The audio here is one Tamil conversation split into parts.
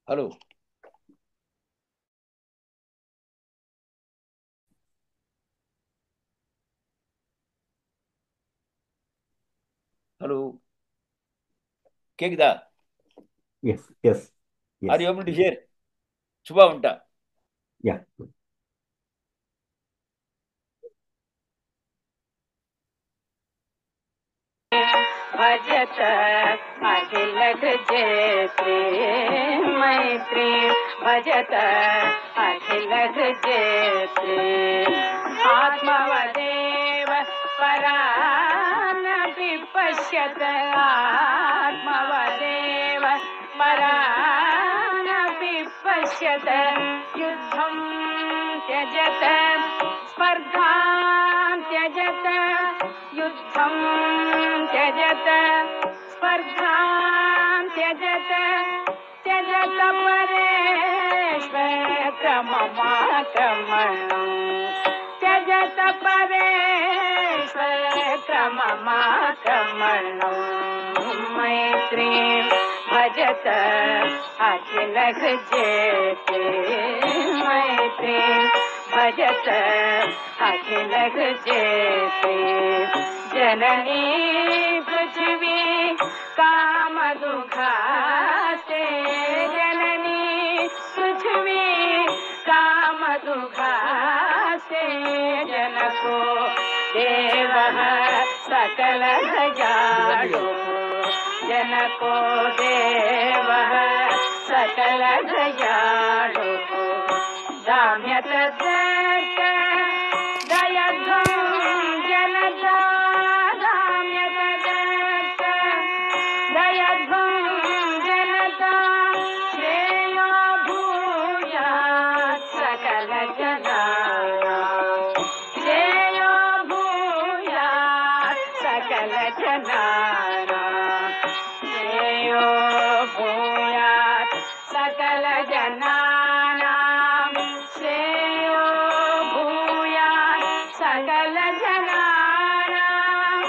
ஹலோ. ஹலோ. கேக்குதா? Yes, yes, are yes. You able to hear? Subha வந்துட்டா. Yeah. भजत अखिलक जेत्री मैत्री भजत अखिलक जेत्री आत्मवदेव परानपि पश्यत आत्मवदेव परानपि पश्यत युद्धं त्यजत स्पर्धां त्यजत युद्धं त्यजत स्पर्धां त्यजत त्यजत परेष्वक्रममाक्रमणम् त्यजत परेष्वक्रममाक्रमणम् मैत्रीं भजत अखिलक जेते मैत्रीं भजत अखिलक जेते जननी पृथ्वी कामदुःखास्ते जननी पृथ्वी कामदुःखास्ते जनको देवः सकल भजाडो जनको देवः सकल भजाडो दाम्यत दत्त दयध्वं जनता दाम्यत दत्त दयध्वं जनता श्रेयो भूयात् सकल जनानां श्रेयो भूयात् सकल जनानां श्रेयो भूयात् सकल जनानां श्रेयो भूयात् सकल जनानां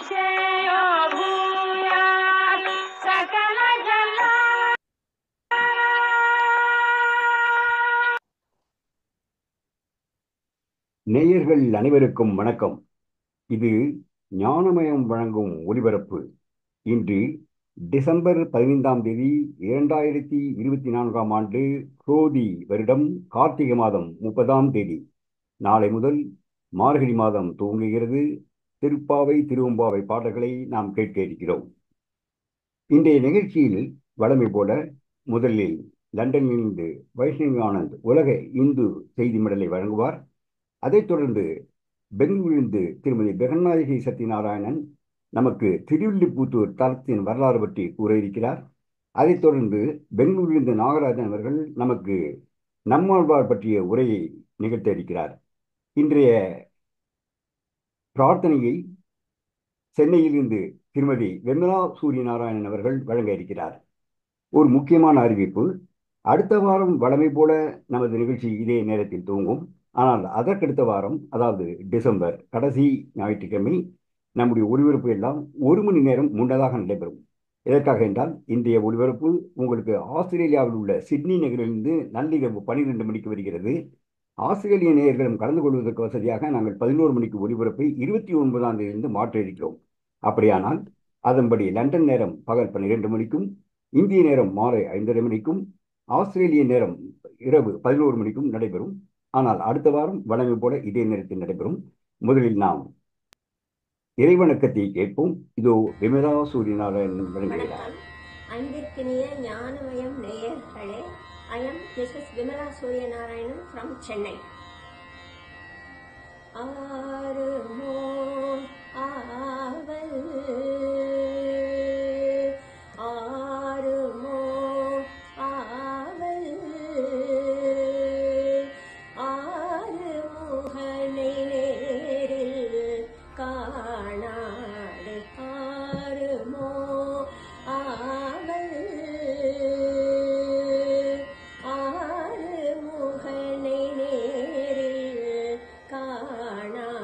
श्रेयो भूयात् सकल जनानां. நேயர்கள் அனைவருக்கும் வணக்கம். இது ஞானமயம் வழங்கும் ஒலிபரப்பு. இன்று டிசம்பர் 15ஆம் தேதி 2024ஆம் ஆண்டு குரோதி வருடம் கார்த்திகை மாதம் 30ஆம் தேதி. நாளை முதல் மார்கழி மாதம் துவங்குகிறது. திருப்பாவை திருவம்பாவை பாடல்களை நாம் கேட்க இருக்கிறோம். இன்றைய நிகழ்ச்சியில் வழமை போல முதலில் லண்டனிலிருந்து வைஷ்ணவி ஆனந்த் உலக இந்து செய்தி மடலை வழங்குவார். அதைத் தொடர்ந்து பெங்களூரிலிருந்து திருமதி பெகநாயகி சத்யநாராயணன் நமக்கு திருவில்லிபுத்தூர் தலத்தின் வரலாறு பற்றி கூற இருக்கிறார். அதைத் தொடர்ந்து பெங்களூரிலிருந்து நாகராஜன் அவர்கள் நமக்கு நம்மாழ்வார் பற்றிய உரையை நிகழ்த்த இருக்கிறார். இன்றைய பிரார்த்தனையை சென்னையிலிருந்து திருமதி வெண்மலா சூரியநாராயணன் அவர்கள் வழங்க இருக்கிறார். ஒரு முக்கியமான அறிவிப்பு: அடுத்த வாரம் வழமை போல நமது நிகழ்ச்சி இதே நேரத்தில் துவங்கும். ஆனால் அதற்கடுத்த வாரம், அதாவது டிசம்பர் கடைசி ஞாயிற்றுக்கிழமை, நம்முடைய ஒளிபரப்பு எல்லாம் 1 மணி நேரம் முன்னதாக நடைபெறும். எதற்காக என்றால், இன்றைய ஒளிபரப்பு உங்களுக்கு ஆஸ்திரேலியாவில் உள்ள சிட்னி நகரிலிருந்து நள்ளிரவு 12 மணிக்கு வருகிறது. ஆஸ்திரேலிய நேயர்களும் கலந்து கொள்வதற்கு வசதியாக நாங்கள் 11 மணிக்கு ஒளிபரப்பை 29ஆம் தேதியிலிருந்து மாற்ற இருக்கிறோம். அப்படியானால் அதன்படி லண்டன் நேரம் பகல் 12 மணிக்கும், இந்திய நேரம் மாலை 5:30 மணிக்கும், ஆஸ்திரேலிய நேரம் இரவு 11 மணிக்கும் நடைபெறும். ஆனால் அடுத்த வாரம் வழமை போல இதே நேரத்தில் நடைபெறும். முதலில் நாம் இறைவணக்கத்தை கேட்போம். இதோ விமலா சூரியநாராயணன் வழங்குகிறார். அன்பிற்கினிய ஞானமயம் நேயர்களே, I am Mrs. Vimala Suryanarayanan from Chennai. ஆறுமோ ஆவல் ஆறுமோ ஆவல் ஆறுமுகனை நேரில் காணாடு ஆறுமோ ஆவல் ஆறுமுகனை நேரில் காணாடு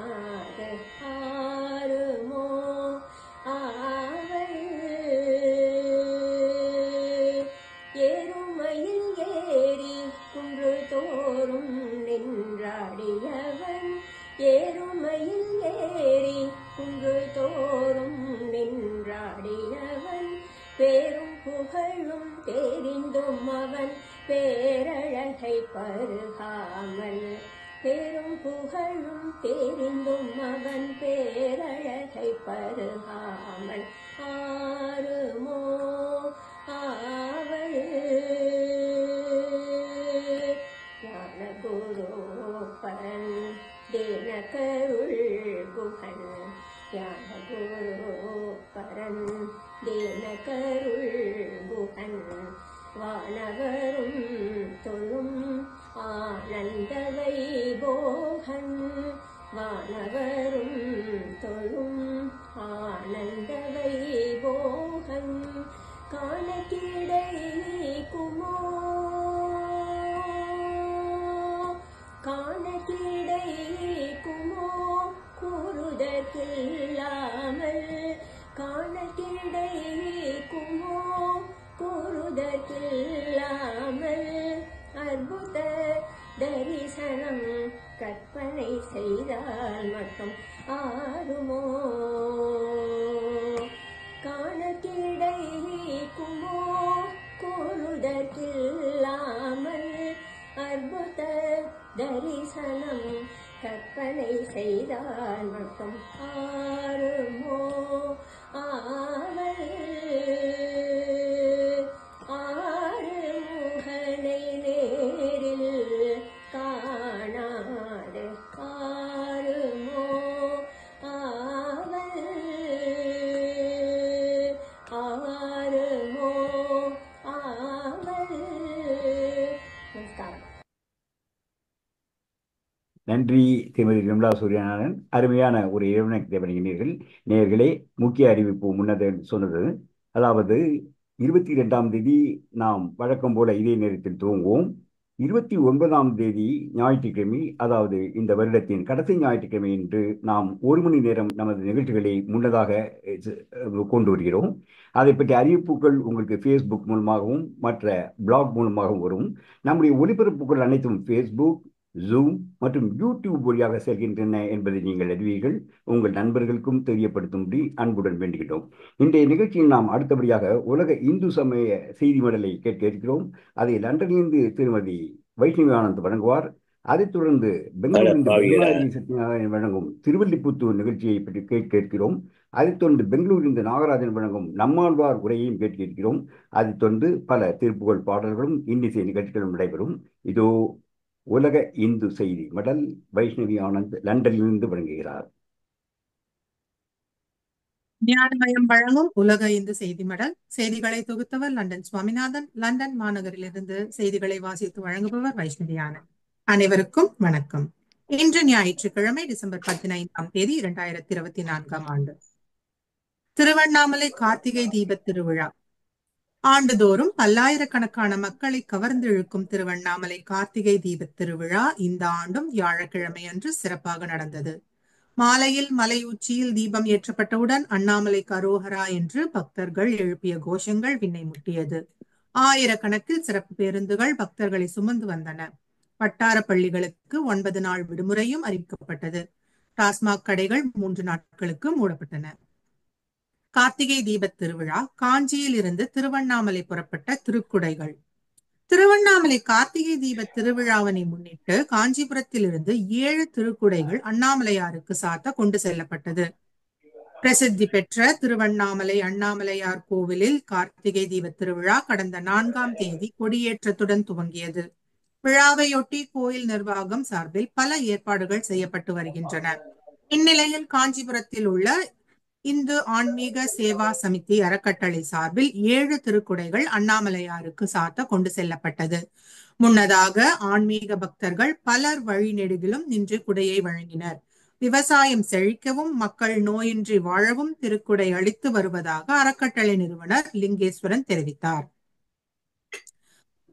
மயில் ஏறி குன்று தோறும் நின்றாடியவன் பேரும் புகழும் தெரிந்தும் அவன் பேரழகை பருகாமல் பேரும் புகழும் தெரிந்தும் அவன் பேரழகை பருகாமல் ஆறுமோ ஆவல் ஞான குரு பரன் தினகருள் குகன் ஞான குரு பரன் தினகருள் குகன் வானவரும் தொழும் ஆனந்த வைபோகன் வானவரும் தொழும் ஆனந்த வைபோகன் காண கிடைக்குமோ காண கிடைக்குமோ கூறுதற்கில்லாமல் காண கிடைக்குமோ கூறுதற்கில்லாமல் அற்புத தரிசனம் கற்பனை செய்தால் மட்டும் ஆறுமோ காண கிடைக்குமோ கூறுதற்கில்லாமல் அற்புத தரிசனம் கற்பனை செய்தால் மட்டும் ஆறுமோ ஆவல் ஆறுமுகனை நேரில் காணாது ஆறுமோ ஆவல் ஆறுமோ ஆவல். நமஸ்காரம். நன்றி திருமதி விமலா சூரியநாதன். அருமையான ஒரு இறைவனுக்கு வழங்கினீர்கள். நேயர்களே, முக்கிய அறிவிப்பு முன்னது சொன்னது, அதாவது 22ஆம் தேதி நாம் வழக்கம் போல இதே நேரத்தில் துவங்குவோம். 29ஆம் தேதி ஞாயிற்றுக்கிழமை, அதாவது இந்த வருடத்தின் கடைசி ஞாயிற்றுக்கிழமை என்று நாம் 1 மணி நேரம் நமது நிகழ்ச்சிகளை முன்னதாக கொண்டு வருகிறோம். அதை பற்றிய அறிவிப்புகள் உங்களுக்கு ஃபேஸ்புக் மூலமாகவும் மற்ற பிளாக் மூலமாகவும் வரும். நம்முடைய ஒளிபரப்புகள் அனைத்தும் ஃபேஸ்புக், ஜூம் மற்றும் யூடியூப் வழியாக செல்கின்றன என்பதை நீங்கள் அறிவீர்கள். உங்கள் நண்பர்களுக்கும் தெரியப்படுத்தும்படி அன்புடன் வேண்டுகிறோம். இன்றைய நிகழ்ச்சியில் நாம் அடுத்தபடியாக உலக இந்து சமய செய்தி மடலை கேட்க இருக்கிறோம். அதை லண்டனிலிருந்து திருமதி வைஷ்ணவி ஆனந்த் வழங்குவார். அதைத் தொடர்ந்து பெங்களூரிலிருந்து பெருமாள் சத்யநாராயணன் வழங்கும் திருவல்லிபுத்தூர் நிகழ்ச்சியை பற்றி கேட்க இருக்கிறோம். அதைத் தொடர்ந்து பெங்களூரிலிருந்து நாகராஜன் வழங்கும் நம்மாழ்வார் உரையையும் கேட்க இருக்கிறோம். அதைத் தொடர்ந்து பல திருப்புகழ் பாடல்களும் இன்னிசை நிகழ்ச்சிகளும் நடைபெறும். இதோ உலக இந்து செய்தி மடல் வைஷ்ணவி ஆனந்த் லண்டனிலிருந்து வழங்குகிறார். ஞானமயம் வழங்கும் உலக இந்து செய்தி மடல். செய்திகளை தொகுத்தவர் லண்டன் சுவாமிநாதன். லண்டன் மாநகரிலிருந்து செய்திகளை வாசித்து வழங்குபவர் வைஷ்ணவி ஆனந்த். அனைவருக்கும் வணக்கம். இன்று ஞாயிற்றுக்கிழமை டிசம்பர் 15ஆம் தேதி 2024ஆம் ஆண்டு. திருவண்ணாமலை கார்த்திகை தீபத் திருவிழா. ஆண்டுதோறும் பல்லாயிரக்கணக்கான மக்களை கவர்ந்திழுக்கும் திருவண்ணாமலை கார்த்திகை தீபத் திருவிழா இந்த ஆண்டும் வியாழக்கிழமை அன்று சிறப்பாக நடந்தது. மாலையில் மலை உச்சியில் தீபம் ஏற்றப்பட்டவுடன் அண்ணாமலை கரோஹரா என்று பக்தர்கள் எழுப்பிய கோஷங்கள் விண்ணை முட்டியது. ஆயிரக்கணக்கில் சிறப்பு பேருந்துகள் பக்தர்களை சுமந்து வந்தன. வட்டார பள்ளிகளுக்கு 9 நாள் விடுமுறையும் அறிவிக்கப்பட்டது. டாஸ்மாக் கடைகள் 3 நாட்களுக்கு மூடப்பட்டன. கார்த்திகை தீபத் திருவிழா. காஞ்சியில் இருந்து திருவண்ணாமலை புறப்பட்ட திருக்குடைகள். திருவண்ணாமலை கார்த்திகை தீபத் திருவிழாவினை முன்னிட்டு காஞ்சிபுரத்தில் இருந்து 7 திருக்குடைகள் அண்ணாமலையாருக்கு சாத்த கொண்டு செல்லப்பட்டது. பிரசித்தி பெற்ற திருவண்ணாமலை அண்ணாமலையார் கோவிலில் கார்த்திகை தீபத் திருவிழா கடந்த 4ஆம் தேதி கொடியேற்றத்துடன் துவங்கியது. விழாவையொட்டி கோயில் நிர்வாகம் சார்பில் பல ஏற்பாடுகள் செய்யப்பட்டு வருகின்றன. இந்நிலையில் காஞ்சிபுரத்தில் உள்ள இந்து ஆன்மீக சேவா சமிதி அறக்கட்டளை சார்பில் 7 திருக்குடைகள் அண்ணாமலையாருக்கு சாத்த கொண்டு செல்லப்பட்டது. முன்னதாக ஆன்மீக பக்தர்கள் பலர் வழிநெடுகிலும் நின்று குடையை வழங்கினர். விவசாயம் செழிக்கவும் மக்கள் நோயின்றி வாழவும் திருக்குடை அளித்து வருவதாக அறக்கட்டளை நிறுவனர் லிங்கேஸ்வரன் தெரிவித்தார்.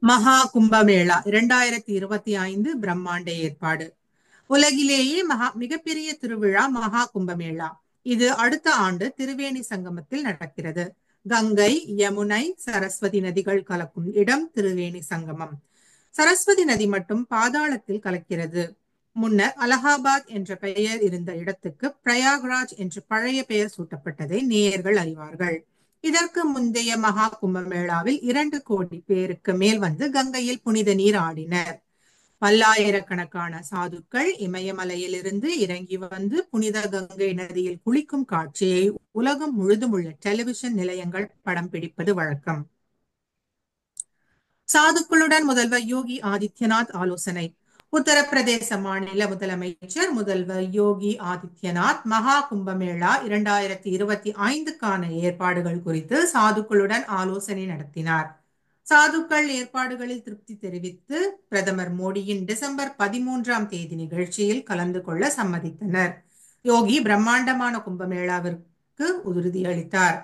மகா கும்பமேளா 2025 பிரம்மாண்ட ஏற்பாடு. உலகிலேயே மிகப்பெரிய திருவிழா மகா கும்பமேளா. இது அடுத்த ஆண்டு திரிவேணி சங்கமத்தில் நடக்கிறது. கங்கை, யமுனை, சரஸ்வதி நதிகள் கலக்கும் இடம் திரிவேணி சங்கமம். சரஸ்வதி நதி மட்டும் பாதாளத்தில் கலக்கிறது. முன்னர் அலகாபாத் என்ற பெயர் இருந்த இடத்துக்கு பிரயாக்ராஜ் என்று பழைய பெயர் சூட்டப்பட்டதை நேயர்கள் அறிவார்கள். இதற்கு முந்தைய மகா கும்பமேளாவில் 2 கோடி பேருக்கு மேல் வந்து கங்கையில் புனித நீர் ஆடினர். பல்லாயிரக்கணக்கான சாதுக்கள் இமயமலையிலிருந்து இறங்கி வந்து புனித கங்கை நதியில் குளிக்கும் காட்சியை உலகம் முழுதும் உள்ள டெலிவிஷன் நிலையங்கள் படம் பிடிப்பது வழக்கம். சாதுக்களுடன் முதல்வர் யோகி ஆதித்யநாத் ஆலோசனை. உத்தரப்பிரதேச மாநில முதலமைச்சர் முதல்வர் யோகி ஆதித்யநாத் மகா கும்பமேளா 2025க்கான ஏற்பாடுகள் குறித்து சாதுக்களுடன் ஆலோசனை நடத்தினார். சாதுக்கள் ஏற்பாடுகளில் திருப்தி தெரிவித்து பிரதமர் மோடியின் டிசம்பர் 13ஆம் தேதி நிகழ்ச்சியில் கலந்து கொள்ள சம்மதித்தனர். யோகி பிரம்மாண்டமான கும்பமேளாவிற்கு உறுதியளித்தார்.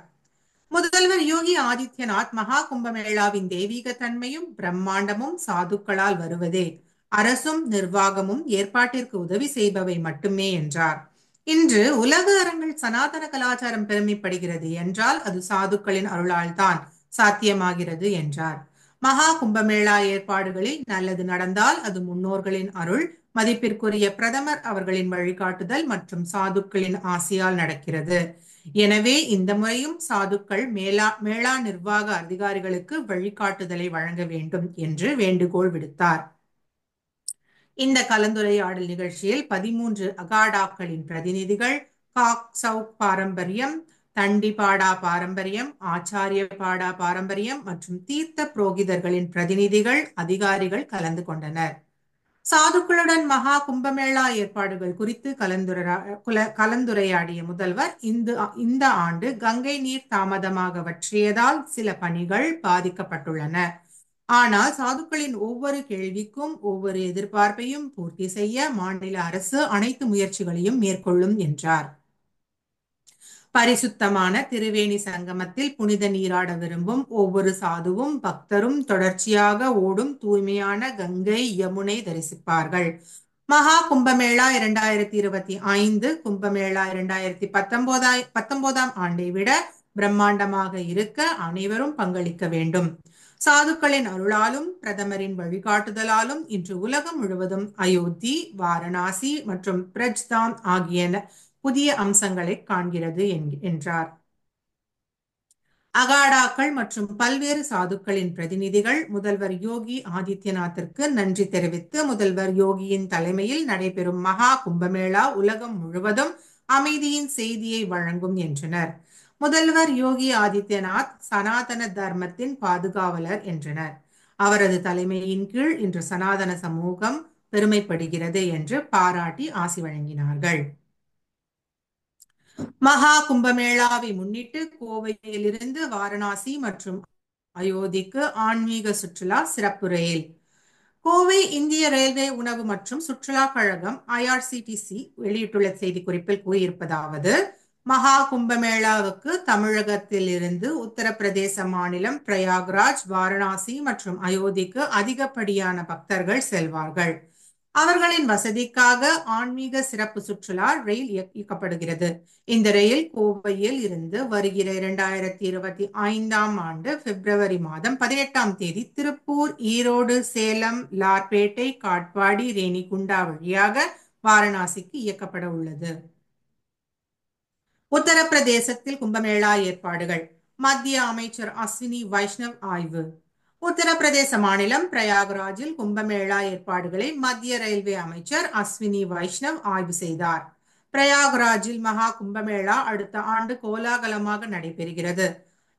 முதல்வர் யோகி ஆதித்யநாத் மகா கும்பமேளாவின் தெய்வீக தன்மையும் பிரம்மாண்டமும் சாதுக்களால் வருவதே, அரசும் நிர்வாகமும் ஏற்பாட்டிற்கு உதவி செய்பவை மட்டுமே என்றார். இன்று உலக அரங்கில் சனாதன கலாச்சாரம் பெருமைப்படுகிறது என்றால் அது சாதுக்களின் அருளால் தான் சாத்தியமாகிறது என்றார். மகா கும்பமேளா ஏற்பாடுகளில் நல்லது நடந்தால் அது முன்னோர்களின் அருள், மதிப்பிற்குரிய பிரதமர் அவர்களின் வழிகாட்டுதல் மற்றும் சாதுக்களின் ஆசியால் நடக்கிறது. எனவே இந்த முறையும் சாதுக்கள் மேளா நிர்வாக அதிகாரிகளுக்கு வழிகாட்டுதலை வழங்க வேண்டும் என்று வேண்டுகோள் விடுத்தார். இந்த கலந்துரையாடல் நிகழ்ச்சியில் 13 அகாடாக்களின் பிரதிநிதிகள், காக் சவுக் பாரம்பரியம், தண்டிபாடா பாரம்பரியம், ஆச்சாரிய பாடா பாரம்பரியம் மற்றும் தீர்த்த புரோகிதர்களின் பிரதிநிதிகள், அதிகாரிகள் கலந்து கொண்டனர். சாதுக்களுடன் மகா கும்பமேளா ஏற்பாடுகள் குறித்து கலந்துரையாடிய முதல்வர் இந்த ஆண்டு கங்கை நீர் தாமதமாக வற்றியதால் சில பணிகள் பாதிக்கப்பட்டுள்ளன. ஆனால் சாதுக்களின் ஒவ்வொரு கேள்விக்கும் ஒவ்வொரு எதிர்பார்ப்பையும் பூர்த்தி செய்ய மாநில அரசு அனைத்து முயற்சிகளையும் மேற்கொள்ளும் என்றார். பரிசுத்தமான திரிவேணி சங்கமத்தில் புனித நீராட விரும்பும் ஒவ்வொரு சாதுவும் பக்தரும் தொடர்ச்சியாக ஓடும் தூய்மையான கங்கை யமுனை தரிசிப்பார்கள். மகா கும்பமேளா 2025 கும்பமேளா 2019ஆம் ஆண்டை விட பிரம்மாண்டமாக இருக்க அனைவரும் பங்களிக்க வேண்டும். சாதுக்களின் அருளாலும் பிரதமரின் வழிகாட்டுதலாலும் இன்று உலகம் முழுவதும் அயோத்தி, வாரணாசி மற்றும் பிரஜ்தாம் ஆகிய புதிய அம்சங்களை காண்கிறது என்றார். அகாடாக்கள் மற்றும் பல்வேறு சாதுக்களின் பிரதிநிதிகள் முதல்வர் யோகி ஆதித்யநாத்திற்கு நன்றி தெரிவித்து முதல்வர் யோகியின் தலைமையில் நடைபெறும் மகா கும்பமேளா உலகம் முழுவதும் அமைதியின் செய்தியை வழங்கும் என்றனர். முதல்வர் யோகி ஆதித்யநாத் சனாதன தர்மத்தின் பாதுகாவலர் என்றனர். அவரது தலைமையின் கீழ் இன்று சனாதன சமூகம் பெருமைப்படுகிறது என்று பாராட்டி ஆசி வழங்கினார்கள். மகா கும்பமேளாவை முன்னிட்டு கோவையிலிருந்து வாரணாசி மற்றும் அயோத்திக்கு ஆன்மீக சுற்றுலா சிறப்பு ரயில். கோவை இந்திய ரயில்வே உணவு மற்றும் சுற்றுலா கழகம் IRCTC வெளியிட்டுள்ள செய்திக்குறிப்பில் கூறியிருப்பதாவது: மகா கும்பமேளாவுக்கு தமிழகத்தில் இருந்து உத்தரப்பிரதேச மாநிலம் பிரயாக்ராஜ், வாரணாசி மற்றும் அயோத்திக்கு அதிகப்படியான பக்தர்கள் செல்வார்கள். அவர்களின் வசதிக்காக ஆன்மீக சிறப்பு சுற்றுலா ரயில் இயக்கப்படுகிறது. இந்த ரயில் கோவையில் இருந்து வருகிற 2025ஆம் ஆண்டு பிப்ரவரி மாதம் 18ஆம் தேதி திருப்பூர், ஈரோடு, சேலம், லார்பேட்டை, காட்பாடி, ரேணிகுண்டா வழியாக வாரணாசிக்கு இயக்கப்பட உள்ளது. உத்தரப்பிரதேசத்தில் கும்பமேளா ஏற்பாடுகள். மத்திய அமைச்சர் அஸ்வினி வைஷ்ணவ் ஆய்வு. உத்தரப்பிரதேச மாநிலம் பிரயாக்ராஜில் கும்பமேளா ஏற்பாடுகளை மத்திய ரயில்வே அமைச்சர் அஸ்வினி வைஷ்ணவ் ஆய்வு செய்தார். பிரயாக்ராஜில் மகா கும்பமேளா அடுத்த ஆண்டு கோலாகலமாக நடைபெறுகிறது.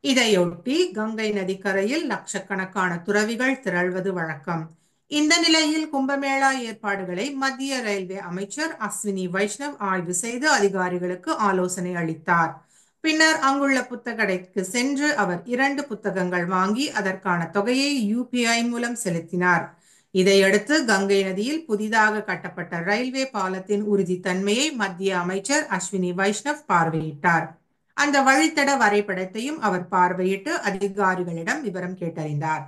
இதையொட்டி கங்கை நதிக்கரையில் லட்சக்கணக்கான துறவிகள் திரள்வது வழக்கம். இந்த நிலையில் கும்பமேளா ஏற்பாடுகளை மத்திய ரயில்வே அமைச்சர் அஸ்வினி வைஷ்ணவ் ஆய்வு செய்து அதிகாரிகளுக்கு ஆலோசனை அளித்தார். பின்னர் அங்குள்ள புத்தகடைக்கு சென்று அவர் 2 புத்தகங்கள் வாங்கி அதற்கான தொகையை UPI மூலம் செலுத்தினார். இதையடுத்து கங்கை நதியில் புதிதாக கட்டப்பட்ட ரயில்வே பாலத்தின் உறுதித்தன்மையை மத்திய அமைச்சர் அஸ்வினி வைஷ்ணவ் பார்வையிட்டார். அந்த வழித்தட வரைபடத்தையும் அவர் பார்வையிட்டு அதிகாரிகளிடம் விவரம் கேட்டறிந்தார்.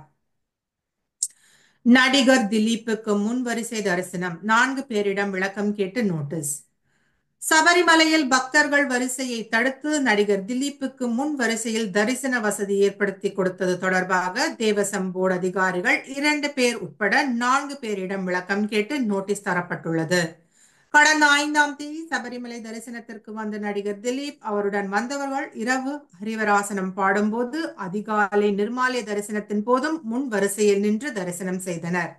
நடிகர் திலீப்புக்கு முன் வரிசை தரிசனம், 4 பேரிடம் விளக்கம் கேட்டு நோட்டீஸ். சபரிமலையில் பக்தர்கள் வரிசையை தடுத்து நடிகர் திலீப்புக்கு முன் வரிசையில் தரிசன வசதி ஏற்படுத்தி கொடுத்தது தொடர்பாக தேவசம் போர்டு அதிகாரிகள் 2 பேர் உட்பட 4 பேரிடம் விளக்கம் கேட்டு நோட்டீஸ் தரப்பட்டுள்ளது. கடந்த 5ஆம் தேதி சபரிமலை தரிசனத்திற்கு வந்த நடிகர் திலீப் அவருடன் வந்தவர்கள் இரவு ஹரிவராசனம் பாடும்போது அதிகாலை நிர்மாலய தரிசனத்தின் போதும் முன் வரிசையில் நின்று தரிசனம் செய்தனர்.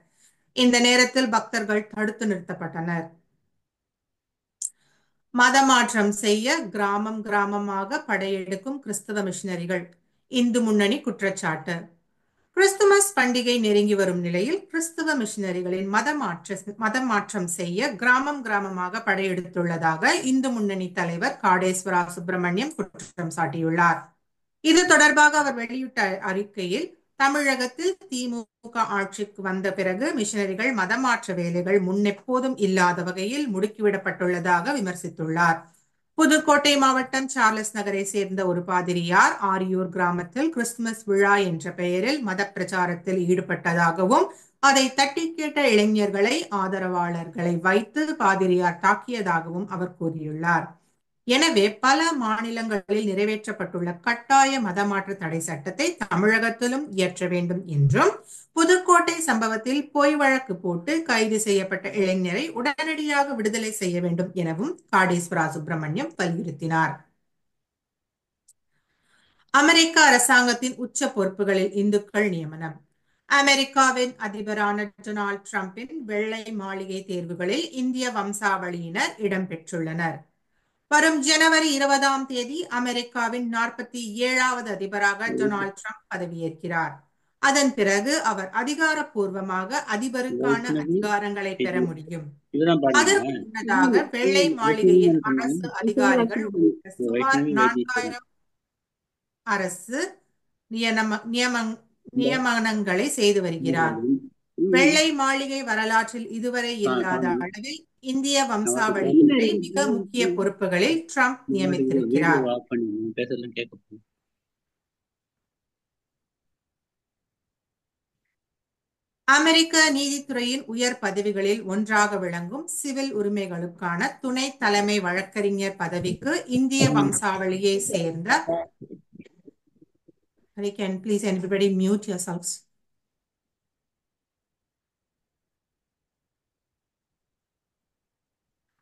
இந்த நேரத்தில் பக்தர்கள் தடுத்து நிறுத்தப்பட்டனர். மதமாற்றம் செய்ய கிராமம் கிராமமாக படையெடுக்கும் கிறிஸ்தவ மிஷனரிகள். இந்து முன்னணி குற்றச்சாட்டு. கிறிஸ்துமஸ் பண்டிகை நெருங்கி வரும் நிலையில் கிறிஸ்தவ மிஷனரிகளின் மதமாற்றம் செய்ய கிராமம் கிராமமாக படையெடுத்துள்ளதாக இந்து முன்னணி தலைவர் காடேஸ்வரா சுப்பிரமணியம் குற்றம் சாட்டியுள்ளார். இது தொடர்பாக அவர் வெளியிட்ட அறிக்கையில் தமிழகத்தில் திமுக ஆட்சிக்கு வந்த பிறகு மிஷனரிகள் மதமாற்ற வேலைகள் முன்னெப்போதும் இல்லாத வகையில் முடுக்கிவிடப்பட்டுள்ளதாக விமர்சித்துள்ளார். புதுக்கோட்டை மாவட்டம் சார்லஸ் நகரை சேர்ந்த ஒரு பாதிரியார் ஆரியூர் கிராமத்தில் கிறிஸ்துமஸ் விழா என்ற பெயரில் மத பிரச்சாரத்தில் ஈடுபட்டதாகவும் அதை தட்டி கேட்ட இளைஞர்களை ஆதரவாளர்களை வைத்து பாதிரியார் தாக்கியதாகவும் அவர் கூறியுள்ளார். எனவே பல மாநிலங்களில் நிறைவேற்றப்பட்டுள்ள கட்டாய மதமாற்ற தடை சட்டத்தை தமிழகத்திலும் இயற்ற வேண்டும் என்றும் புதுக்கோட்டை சம்பவத்தில் பொய் வழக்கு போட்டு கைது செய்யப்பட்ட இளைஞரை உடனடியாக விடுதலை செய்ய வேண்டும் எனவும் காடேஸ்வரா சுப்பிரமணியம் வலியுறுத்தினார். அமெரிக்க அரசாங்கத்தின் உச்ச பொறுப்புகளில் இந்துக்கள் நியமனம். அமெரிக்காவின் அதிபரான டொனால்ட் டிரம்பின் வெள்ளை மாளிகை தேர்வுகளில் இந்திய வம்சாவளியினர் இடம்பெற்றுள்ளனர். வரும் ஜனவரி 20ஆம் தேதி அமெரிக்காவின் 47வது அதிபராக டொனால்ட் ட்ரம்ப் பதவியேற்கிறார். அதன் பிறகு அவர் அதிகாரப்பூர்வமாக அதிபருக்கான அதிகாரங்களை பெற முடியும். அதற்கு முன்னதாக வெள்ளை மாளிகையின் அரசு அதிகாரிகள் சுமார் 4000 அரசு நியமனங்களை செய்து வருகிறார். வெள்ளை மாளிகை வரலாற்றில் இதுவரை இல்லாத அளவில் இந்திய வம்சாவளியினரை மிக முக்கிய பொறுப்புகளில் ட்ரம்ப் நியமித்திருக்கிறார். அமெரிக்க நீதித்துறையின் உயர் பதவிகளில் ஒன்றாக விளங்கும் சிவில் உரிமைகளுக்கான துணை தலைமை வழக்கறிஞர் பதவிக்கு இந்திய வம்சாவளியை சேர்ந்த please everybody mute yourselves.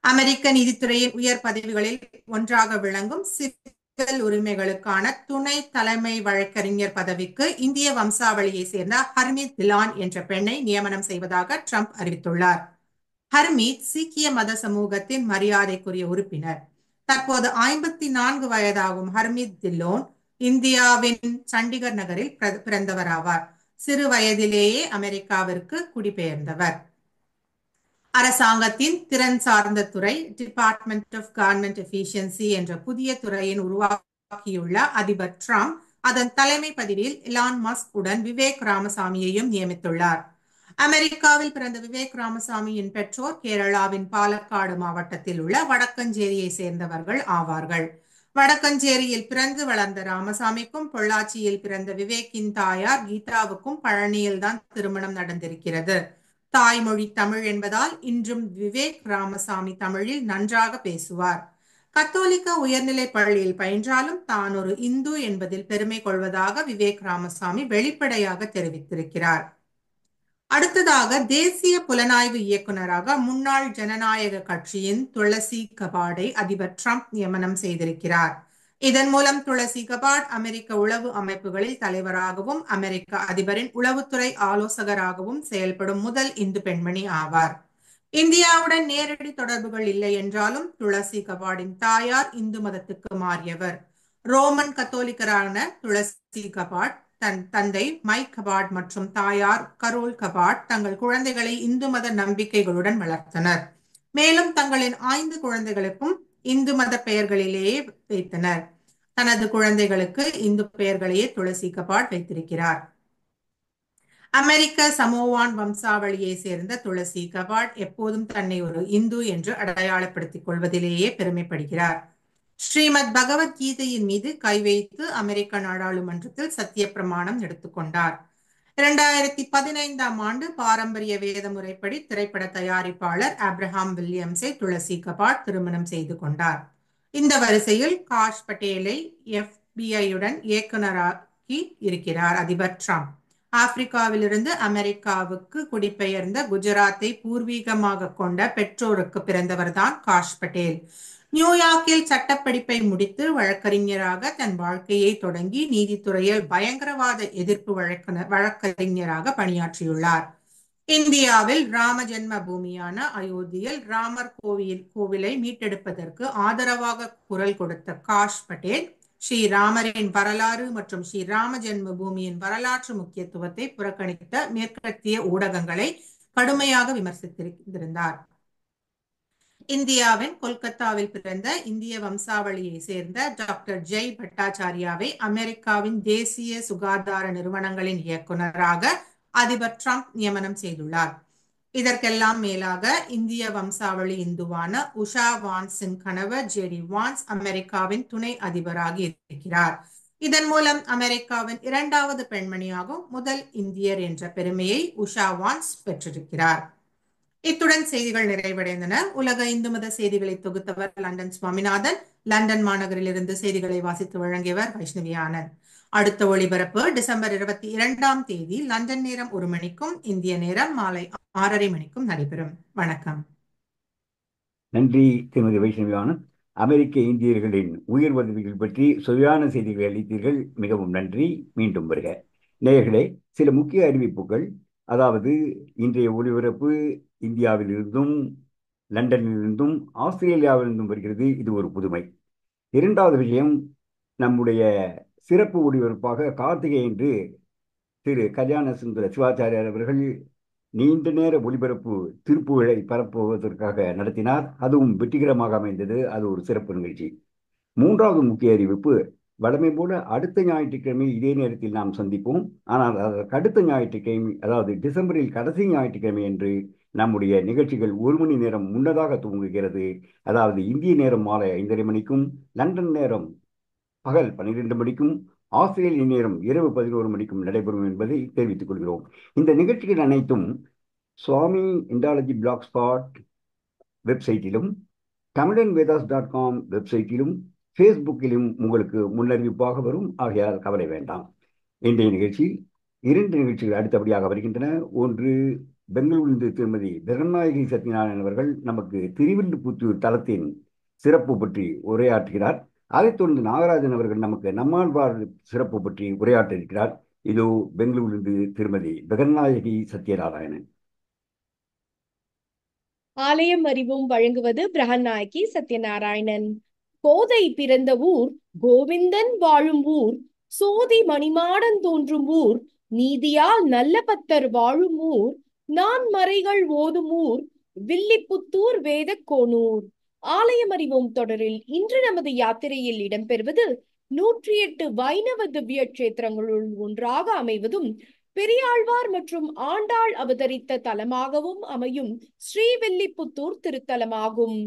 அமெரிக்க நீதித்துறையின் உயர் பதவிகளில் ஒன்றாக விளங்கும் சிவில் உரிமைகளுக்கான துணை தலைமை வழக்கறிஞர் பதவிக்கு இந்திய வம்சாவளியை சேர்ந்த ஹர்மீத் திலான் என்ற பெண்ணை நியமனம் செய்வதாக ட்ரம்ப் அறிவித்துள்ளார். ஹர்மீத் சீக்கிய மத சமூகத்தின் மரியாதைக்குரிய உறுப்பினர். தற்போது 54 வயதாகும் ஹர்மீத் தில்லோன் இந்தியாவின் சண்டிகர் நகரில் பிறந்தவராவார். சிறு வயதிலேயே அமெரிக்காவிற்கு குடிபெயர்ந்தவர். அரசாங்கத்தின் திறன் சார்ந்த துறை டிபார்ட்மெண்ட் ஆஃப் கவர்மெண்ட் எஃபிஷியன்சி என்ற புதிய துறையின் உருவாக்கியுள்ள அதிபர் ட்ரம்ப் அதன் தலைமை பதவியில் எலான் மஸ்க் உடன் விவேக் ராமசாமியையும் நியமித்துள்ளார். அமெரிக்காவில் பிறந்த விவேக் ராமசாமியின் பெற்றோர் கேரளாவின் பாலக்காடு மாவட்டத்தில் உள்ள வடக்கஞ்சேரியை சேர்ந்தவர்கள் ஆவார்கள். வடக்கஞ்சேரியில் பிறந்து வளர்ந்த ராமசாமிக்கும் பொள்ளாச்சியில் பிறந்த விவேக்கின் தாயார் கீதாவுக்கும் பழனியில் தான் திருமணம் நடந்திருக்கிறது. தாய்மொழி தமிழ் என்பதால் இன்றும் விவேக் ராமசாமி தமிழில் நன்றாக பேசுவார். கத்தோலிக்க உயர்நிலை பள்ளியில் பயின்றாலும் தான் ஒரு இந்து என்பதில் பெருமை கொள்வதாக விவேக் ராமசாமி வெளிப்படையாக தெரிவித்திருக்கிறார். அடுத்ததாக தேசிய புலனாய்வு இயக்குநராக முன்னாள் ஜனநாயக கட்சியின் துளசி கபாடை அதிபர் ட்ரம்ப் நியமனம் செய்திருக்கிறார். இதன் மூலம் துளசி கபாட் அமெரிக்க உளவு அமைப்புகளில் தலைவராகவும் அமெரிக்க அதிபரின் உளவுத்துறை ஆலோசகராகவும் செயல்படும் முதல் இந்து பெண்மணி ஆவார். இந்தியாவுடன் நேரடி தொடர்புகள் இல்லை என்றாலும் துளசி கபாடின் தாயார் இந்து மதத்துக்கு மாறியவர். ரோமன் கத்தோலிக்கரான துளசி கபாட் தன் தந்தை மைக் கபாட் மற்றும் தாயார் கரோல் கபாட் தங்கள் குழந்தைகளை இந்து மத நம்பிக்கைகளுடன் வளர்த்தனர். மேலும் தங்களின் 5 குழந்தைகளுக்கும் இந்து மத பெயர்களிலேயே வைத்தனர். தனது குழந்தைகளுக்கு இந்து பெயர்களையே துளசி கபாட் வைத்திருக்கிறார். அமெரிக்க சமோவான் வம்சாவளியை சேர்ந்த துளசி கபாட் எப்போதும் தன்னை ஒரு இந்து என்று அடையாளப்படுத்திக் கொள்வதிலேயே பெருமைப்படுகிறார். ஸ்ரீமத் பகவத்கீதையின் மீது கை வைத்து அமெரிக்க நாடாளுமன்றத்தில் சத்திய பிரமாணம் எடுத்துக்கொண்டார். 2015 பாரம்பரிய வேத முறைப்படி திரைப்பட தயாரிப்பாளர் ஆப்ரஹாம் வில்லியம்ஸை துளசி கபாட் திருமணம் செய்து கொண்டார். இந்த வரிசையில் காஷ் பட்டேலை FBI-யுடன் இயக்குநராக்கி இருக்கிறார் அதிபர் ட்ரம்ப். ஆப்பிரிக்காவிலிருந்து அமெரிக்காவுக்கு குடிபெயர்ந்த குஜராத்தை பூர்வீகமாக கொண்ட பெற்றோருக்கு பிறந்தவர்தான் காஷ் பட்டேல். நியூயார்க்கில் சட்டப்படிப்பை முடித்து வழக்கறிஞராக தன் வாழ்க்கையை தொடங்கி நீதித்துறையில் பயங்கரவாத எதிர்ப்பு வழக்கறிஞராக பணியாற்றியுள்ளார். இந்தியாவில் ராம ஜென்ம பூமியான அயோத்தியில் ராமர் கோவிலை மீட்டெடுப்பதற்கு ஆதரவாக குரல் கொடுத்த காஷ் பட்டேல் ஸ்ரீராமரின் வரலாறு மற்றும் ஸ்ரீராம ஜென்ம பூமியின் வரலாற்று முக்கியத்துவத்தை புறக்கணித்த மேற்கத்திய ஊடகங்களை கடுமையாக விமர்சித்திருந்தார். இந்தியாவின் கொல்கத்தாவில் பிறந்த இந்திய வம்சாவளியை சேர்ந்த டாக்டர் ஜெய் பட்டாச்சாரியாவை அமெரிக்காவின் தேசிய சுகாதார நிறுவனங்களின் இயக்குநராக அதிபர் ட்ரம்ப் நியமனம் செய்துள்ளார். இதற்கெல்லாம் மேலாக இந்திய வம்சாவளி இந்துவான உஷா வான்ஸின் கணவர் ஜேடி வான்ஸ் அமெரிக்காவின் துணை அதிபராகி இருக்கிறார். இதன் மூலம் அமெரிக்காவின் 2வது பெண்மணியாகும் முதல் இந்தியர் என்ற பெருமையை உஷா வான்ஸ் பெற்றிருக்கிறார். இத்துடன் செய்திகள் நிறைவடைந்தன. உலக இந்து மத செய்திகளை தொகுத்தவர் லண்டன் சுவாமிநாதன். லண்டன் மாநகரிலிருந்து செய்திகளை வாசித்து வழங்கியவர் வைஷ்ணவி ஆனந்த். அடுத்த ஒளிபரப்பு டிசம்பர் 22 லண்டன் நேரம் 1 மணிக்கும் இந்திய நேரம் மாலை 6:30 மணிக்கும் நடைபெறும். வணக்கம். நன்றி திருமதி வைஷ்ணவி ஆனந்த். அமெரிக்க இந்தியர்களின் உயர் பதவிகள் பற்றி சுவையான செய்திகளை அளித்தீர்கள். மிகவும் நன்றி. மீண்டும் வருக. நேயர்களே, சில முக்கிய அறிவிப்புகள். அதாவது இன்றைய ஒளிபரப்பு இந்தியாவிலிருந்தும் லண்டனிலிருந்தும் ஆஸ்திரேலியாவிலிருந்தும் வருகிறது. இது ஒரு புதுமை. இரண்டாவது விஷயம், நம்முடைய சிறப்பு ஒளிபரப்பாக கார்த்திகை என்று திரு கல்யாண சுந்தர சிவாச்சாரியார் அவர்கள் நீண்ட நேர ஒளிபரப்பு திருப்புகளை பரப்புவதற்காக நடத்தினார். அதுவும் வெற்றிகரமாக அமைந்தது. அது ஒரு சிறப்பு நிகழ்ச்சி. மூன்றாவது முக்கிய அறிவிப்பு, வழமை போல அடுத்த ஞாயிற்றுக்கிழமை இதே நேரத்தில் நாம் சந்திப்போம். ஆனால் அதற்கு அடுத்த ஞாயிற்றுக்கிழமை, அதாவது டிசம்பரில் கடைசி ஞாயிற்றுக்கிழமை என்று நம்முடைய நிகழ்ச்சிகள் 1 மணி நேரம் முன்னதாக துவங்குகிறது. அதாவது இந்திய நேரம் மாலை 5:30 மணிக்கும், லண்டன் நேரம் பகல் 12 மணிக்கும், ஆஸ்திரேலிய நேரம் இரவு 11 மணிக்கும் நடைபெறும் என்பதை தெரிவித்துக் கொள்கிறோம். இந்த நிகழ்ச்சிகள் அனைத்தும் சுவாமி இண்டாலஜி பிளாக் ஸ்பாட் வெப்சைட்டிலும் tamillanvedas.com வெப்சைட்டிலும் ஃபேஸ்புக்கிலும் உங்களுக்கு முன்னறிவிப்பாக வரும். ஆகையால் கவலை வேண்டாம். இன்றைய நிகழ்ச்சி 2 நிகழ்ச்சிகள் அடுத்தபடியாக வருகின்றன. ஒன்று, பெங்களூரிலிருந்து திருமதி ஜெகநாயகி சத்யநாராயணன் அவர்கள் நமக்கு திருவில்லிபுத்தூர் தலத்தின் சிறப்பு பற்றி உரையாற்றுகிறார். அதைத் தொடர்ந்து நாகராஜன் அவர்கள் நமக்கு நம்மாழ்வார் சிறப்பு பற்றி உரையாற்ற இருக்கிறார். இதோ பெங்களூரிலிருந்து திருமதி ஜெகநாயகி சத்யநாராயணன். ஆலயம் அறிவும் வழங்குவது பிரகநாயகி சத்யநாராயணன். கோதை பிறந்த ஊர், கோவிந்தன் வாழும் ஊர், சோதி மணிமாடன் தோன்றும் ஊர், நீதியால் நல்ல பத்தர் வாழும் ஊர், நான் மறைகள் ஓதும் ஊர், வில்லிபுத்தூர் வேத கோனூர். ஆலயம் அறிவோம் தொடரில் இன்று நமது யாத்திரையில் இடம்பெறுவது 108 வைணவ திவ்ய கஷேத்திரங்களுள் ஒன்றாக அமைவதும் பெரியாழ்வார் மற்றும் ஆண்டாள் அவதரித்த தலமாகவும் அமையும் ஸ்ரீவில்லிபுத்தூர் திருத்தலமாகும்.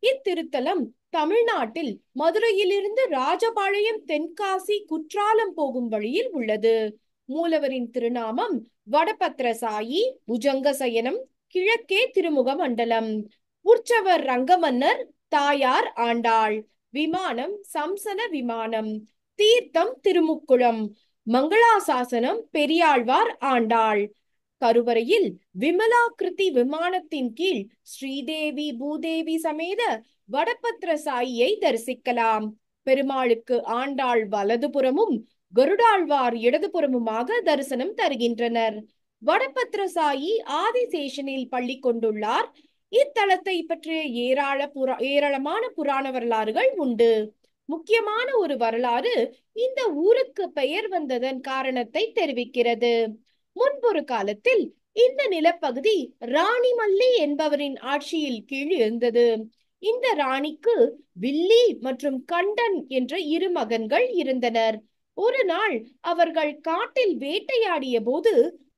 இத்திருத்தலம் தமிழ்நாட்டில் மதுரையிலிருந்து ராஜபாளையம், தென்காசி, குற்றாலம் போகும் வழியில் உள்ளது. மூலவரின் திருநாமம் வடபத்ரசாயி, புஜங்க சயனம், கிழக்கே திருமுக மண்டலம். உற்சவர் ரங்கமன்னர், தாயார் ஆண்டாள். விமானம் சம்சன விமானம். தீர்த்தம் திருமுக்குளம். மங்களாசாசனம் பெரியாழ்வார் ஆண்டாள். கருவறையில் விமலாகிருதி விமானத்தின் கீழ் ஸ்ரீதேவி பூதேவி சமேத வடபத்ரசாயியை தரிசிக்கலாம். பெருமாளுக்கு ஆண்டாள் வலதுபுறமும் கருடாழ்வார் இடதுபுறமுமாக தரிசனம் தருகின்றனர். வடபத்ரசாயி ஆதிசேஷனில் பள்ளி கொண்டுள்ளார். இத்தலத்தை பற்றிய ஏராளமான புராண வரலாறுகள் உண்டு. முக்கியமான ஒரு வரலாறு இந்த ஊருக்கு பெயர் வந்ததன் காரணத்தை தெரிவிக்கிறது. முன்பொரு காலத்தில் இந்த நிலப்பகுதி ராணிமல்லி என்பவரின் ஆட்சியில் கீழ் இருந்தது. இந்த ராணிக்கு வில்லி மற்றும் கண்டன் என்ற 2 மகன்கள் இருந்தனர். ஒரு நாள் அவர்கள் காட்டில் வேட்டையாடிய போது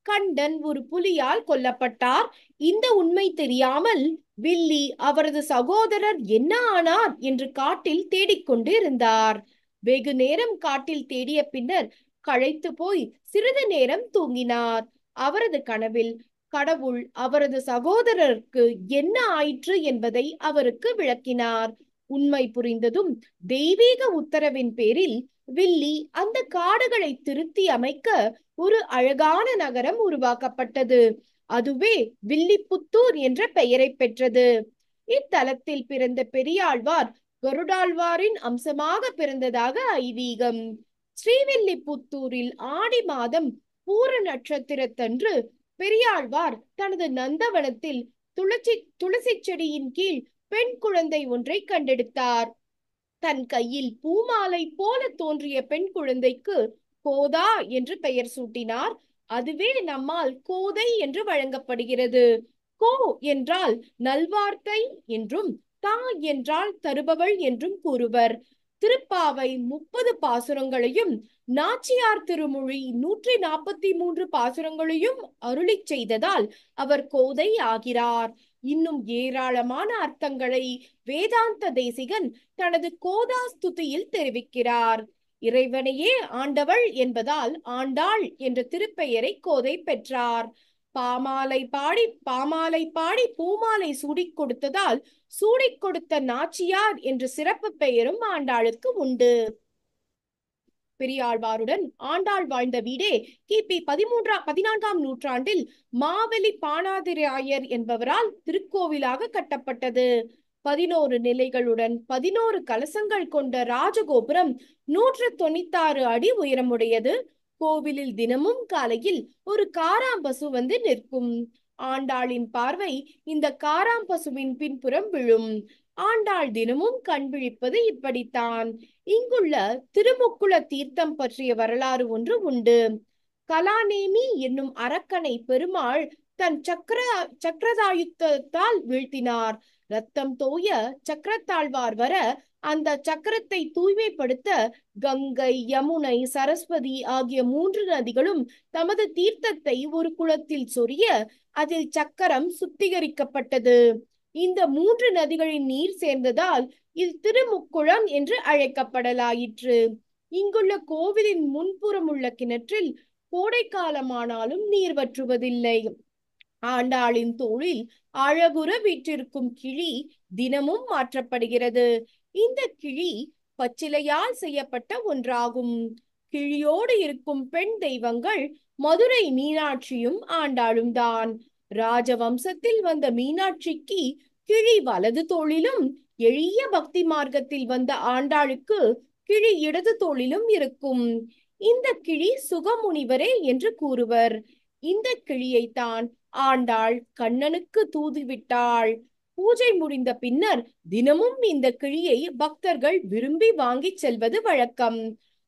கண்டன் ஒரு புலியால் கொல்லப்பட்டார். இந்த உண்மை தெரியாமல் வில்லி அவரது சகோதரர் என்ன ஆனார் என்று காட்டில் தேடிக்கொண்டு இருந்தார். வெகு நேரம் காட்டில் தேடிய பின்னர் களைத்து போய் சிறிது நேரம் தூங்கினார். அவரது கனவில் கடவுள் அவரது சகோதரருக்கு என்ன ஆயிற்று என்பதை அவருக்கு விளக்கினார். உண்மை புரிந்ததும் தெய்வீக உத்தரவின் பேரில் வில்லி அந்த காடுகளை திருத்தி அமைக்க ஒரு அழகான நகரம் உருவாக்கப்பட்டது. அதுவே வில்லிபுத்தூர் என்ற பெயரை பெற்றது. இத்தலத்தில் பிறந்த பெரியாழ்வார் கருடாழ்வாரின் அம்சமாக பிறந்ததாக ஐதீகம். ஸ்ரீவில்லிபுத்தூரில் ஆடி மாதம் பூர நட்சத்திரத்தன்று பெரியாழ்வார் தனது நந்தவனத்தில் துளசி செடியின் கீழ் பெண் குழந்தை ஒன்றை கண்டெடுத்தார். தன் கையில் பூமாலை போல தோன்றிய பெண் குழந்தைக்கு கோதா என்று பெயர் சூட்டினார். அதுவே நம்மால் கோதை என்று வழங்கப்படுகிறது. கோ என்றால் நல்வார்த்தை என்றும் தா என்றால் தருபவள் என்றும் கூறுவர். திருப்பாவை 30 பாசுரங்களையும் நாச்சியார் திருமொழி 143 பாசுரங்களையும் அருளிச் செய்ததால் அவர் கோதை ஆகிறார். இன்னும் ஏராளமான அர்த்தங்களை வேதாந்த தேசிகன் தனது கோதா ஸ்துதியில் தெரிவிக்கிறார். இறைவனையே ஆண்டவள் என்பதால் ஆண்டாள் என்ற திருப்பெயரை கோதை பெற்றார். பாமாலை பாடி பூமாலை சூடிக் கொடுத்ததால் சூடிக் கொடுத்த நாச்சியார் என்ற சிறப்பு பெயரும் ஆண்டாளுக்கு உண்டு. பெரியாழ்வாருடன் ஆண்டாள் வாழ்ந்த வீடே கிபி 14ஆம் நூற்றாண்டில் மாவெளி பாணாதிராயர் என்பவரால் திருக்கோவிலாக கட்டப்பட்டது. 11 நிலைகளுடன் 11 கலசங்கள் கொண்ட ராஜகோபுரம் 196 அடி உயரமுடையது. கோவிலில் தினமும் காலையில் ஒரு காராம்பசு வந்து நிற்கும். ஆண்டாளின் பார்வை இந்த காராம்பசுவின் பின்புறம் விழும். ஆண்டாள் தினமும் கண் விழிப்பது இப்படித்தான். இங்குள்ள திருமுக்குள தீர்த்தம் பற்றிய வரலாறு ஒன்று உண்டு. கலாநேமி என்னும் அரக்கனை பெருமாள் தன் சக்கரதாயுத்தத்தால் வீழ்த்தினார். ரத்தம் தோய சக்கரத்தாழ்வார் வர அந்த சக்கரத்தை தூய்மைப்படுத்த கங்கை, யமுனை, சரஸ்வதி ஆகிய 3 நதிகளும் தமது தீர்த்தத்தை ஒரு குளத்தில் சொரிய அதில் சக்கரம் சுத்திகரிக்கப்பட்டது. இந்த 3 நதிகளின் நீர் சேர்ந்ததால் இது திருமுக்குளம் என்று அழைக்கப்படலாயிற்று. இங்குள்ள கோவிலின் முன்புறம் உள்ள கிணற்றில் கோடை காலமானாலும் நீர் வற்றுவதில்லை. ஆண்டாளின் தோளில் அழகுற வீற்றிருக்கும் கிளி தினமும் மாற்றப்படுகிறது. இந்த கிளி பச்சிலையால் செய்யப்பட்ட ஒன்றாகும். கிளியோடு இருக்கும் பெண் தெய்வங்கள் மதுரை மீனாட்சியும் ஆண்டாளும் தான். ராஜவம்சத்தில் வந்த மீனாட்சிக்கு கிளி வலது தோளிலும், எளிய பக்தி மார்க்கத்தில் வந்த ஆண்டாளுக்கு கிளி இடது தோளிலும் இருக்கும். இந்த கிளி சுகமுனிவரே என்று கூறுவர். இந்த கிளியைத்தான் ஆண்டாள் கண்ணனுக்கு தூதுவிட்டாள். பூஜை முடிந்த பின்னர் தினமும் இந்த கிளியை பக்தர்கள் விரும்பி வாங்கிச் செல்வது வழக்கம்.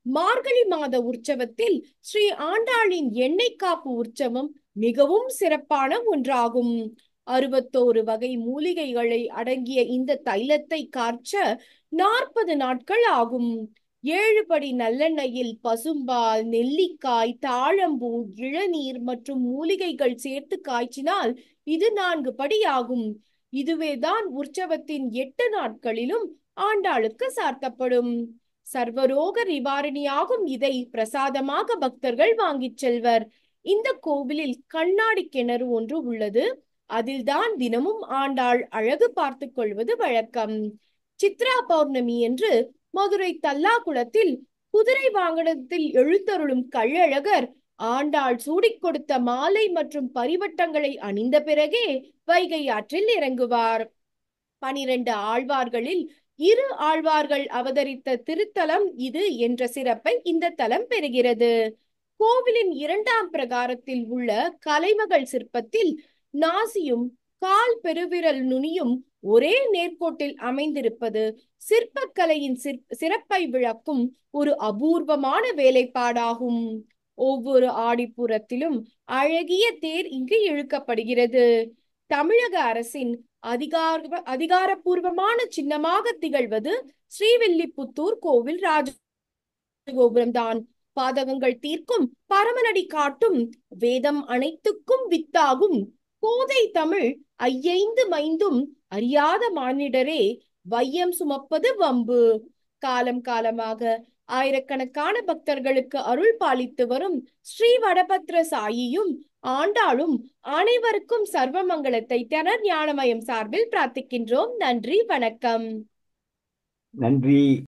மார்கழி மாத உற்சவத்தில் ஸ்ரீ ஆண்டாளின் எண்ணெய் காப்பு உற்சவம் மிகவும் சிறப்பான ஒன்றாகும். 61 வகை மூலிகைகளை அடங்கிய இந்த தைலத்தை காய்ச்ச 40 நாட்கள் ஆகும். 7 படி நல்லெண்ணெயில் பசும்பால், நெல்லிக்காய், தாழம்பூ, இளநீர் மற்றும் மூலிகைகள் சேர்த்து காய்ச்சினால் இது 4 படி ஆகும். இதுவேதான் உற்சவத்தின் 8 நாட்களிலும் ஆண்டாளுக்கு சார்த்தப்படும். சர்வரோக நிவாரணியாகும் இதை பிரசாதமாக பக்தர்கள் வாங்கிச் செல்வர். இந்த கோவிலில் கண்ணாடி கிணறு ஒன்று உள்ளது. அதில்தான் தினமும் ஆண்டாள் அழகு பார்த்து கொள்வது வழக்கம். சித்ரா பௌர்ணமி என்று மதுரை தல்லாகுளத்தில் குதிரை வாகனத்தில் எழுந்தருளும் கள்ளழகர் ஆண்டாள் சூடிக் கொடுத்த மாலை மற்றும் பரிவட்டங்களை அணிந்த பிறகே வைகை ஆற்றில் இறங்குவார். 12 ஆழ்வார்களில் 2 ஆழ்வார்கள் அவதரித்த திருத்தலம் இது என்ற சிறப்பை இந்த தலம் பெறுகிறது. கோவிலின் 2ஆம் பிரகாரத்தில் உள்ள கலைமகள் சிற்பத்தில் நாசியும் கால் பெருவிரல் நுனியும் ஒரே நேர்கோட்டில் அமைந்திருப்பது சிற்பக்கலையின் சிறப்பை விளக்கும் ஒரு அபூர்வமான வேலைப்பாடாகும். ஒவ்வொரு ஆடிப்புறத்திலும் அழகிய தேர் இங்கு இழுக்கப்படுகிறது. தமிழக அரசின் அதிகாரப்பூர்வமான சின்னமாக திகழ்வது ஸ்ரீவில்லிபுத்தூர் கோவில் ராஜகோபுரம் தான். பாதகங்கள் தீர்க்கும், பரமனடி காட்டும், வேதம் அனைத்துக்கும் வித்தாகும் கோதை தமிழ் ஐயைந்து மைந்தும் அறியாத மானிடரே வையம் சுமப்பது வம்பு. காலம் காலமாக ஆயிரக்கணக்கான பக்தர்களுக்கு அருள் பாலித்து வரும் ஸ்ரீ வடபத்ர சாயியும் ஆண்டாளும் அனைவருக்கும் சர்வ மங்களத்தை தெனர் ஞானமயம் சார்பில் பிரார்த்திக்கின்றோம். நன்றி, வணக்கம். நன்றி.